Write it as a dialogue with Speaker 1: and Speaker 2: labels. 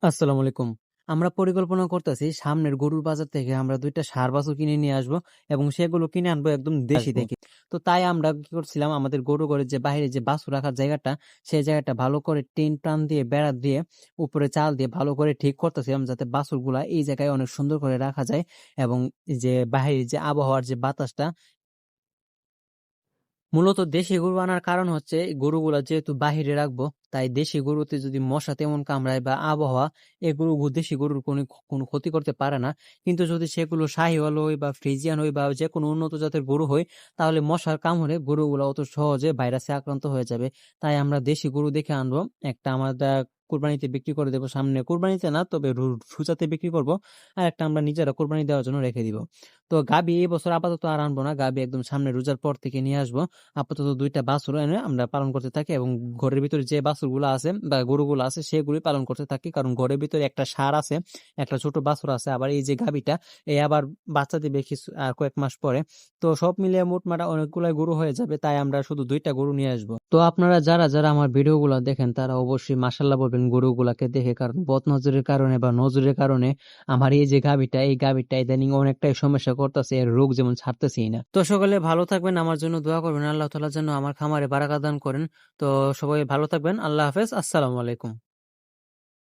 Speaker 1: আসসালামু আলাইকুম। আমরা পরিকল্পনা করতেছি সামনের গরুর বাজার থেকে আমরা ২ টা ষাঁড় বাছুর কিনে নিয়ে আসবো এবং সেগুলো কিনে আনবো একদম দেশি থেকে। তো তাই আমরা কি করছিলাম আমাদের গরু ঘরের যে বাহিরে যে বাছুর রাখার জায়গাটা, সেই জায়গাটা ভালো করে টিন টান দিয়ে বেড়া দিয়ে উপরে চাল দিয়ে ভালো করে ঠিক করতেছিলাম যাতে বাছুরগুলা এই জায়গায় অনেক সুন্দর করে রাখা যায় এবং যে বাহিরের যে আবহাওয়ার যে বাতাসটা মূলত দেশি গরু আনার কারণ হচ্ছে এই গরুগুলা যেহেতু বাহিরে রাখবো তাই দেশি গরুতে যদি মশা তেমন কামড়ায় বা আবহাওয়া এই দেশি গরুর কোনো ক্ষতি করতে পারে না। কিন্তু যদি সেগুলো শাহিওয়াল হয় বা ফ্রিজিয়ান হয় বা যে কোনো উন্নত জাতের গরু হয় তাহলে মশার কামড়ে গরুগুলা অত সহজে ভাইরাসে আক্রান্ত হয়ে যাবে। তাই আমরা দেশি গরু দেখে আনবো। একটা আমাদের কুরবানিতে বিক্রি করে দেবো, সামনে কুরবানিতে না তবে রুজাতে বিক্রি করব। আর একটা আমরা নিজেরা কুরবানি দেওয়ার জন্য রেখে দিব। তো গাবি এই বছর আপাতত আর আনবো না, গাবি একদম সামনে রোজার পর থেকে নিয়ে আসবো। আপাতত ২ টা বাছুর এনে আমরা পালন করতে থাকি এবং ঘরের ভিতরে যে বাছুরগুলো আছে বা গরুগুলো আছে সেগুলি পালন করতে থাকি। কারণ ঘরের ভিতরে একটা ষাঁড় আছে, একটা ছোট বাছুর আছে। আবার এই যে গাভীটা আবার বাচ্চা দিবে আর কয়েক মাস পরে। তো সব মিলিয়ে মোটমাট অনেকগুলাই গরু হয়ে যাবে। তাই আমরা শুধু ২ টা গরু নিয়ে আসবো। তো আপনারা যারা আমার ভিডিওগুলো দেখেন তারা অবশ্যই মাশাআল্লাহ বলবেন গরুগুলাকে দেখে। কারণ বদনজরের কারণে বা নজরের কারণে আমার এই যে গাভীটা ইদানিং অনেকটাই সমস্যা করতেছে, এর রোগ যেমন ছাড়তেছেই না। তো সকলে ভালো থাকবেন, আমার জন্য দোয়া করবেন, আল্লাহ তাআলা যেন আমার খামারে বারাকা দান করেন। তো সবাই ভালো থাকবেন, আল্লাহ হাফেজ, আসসালামু আলাইকুম।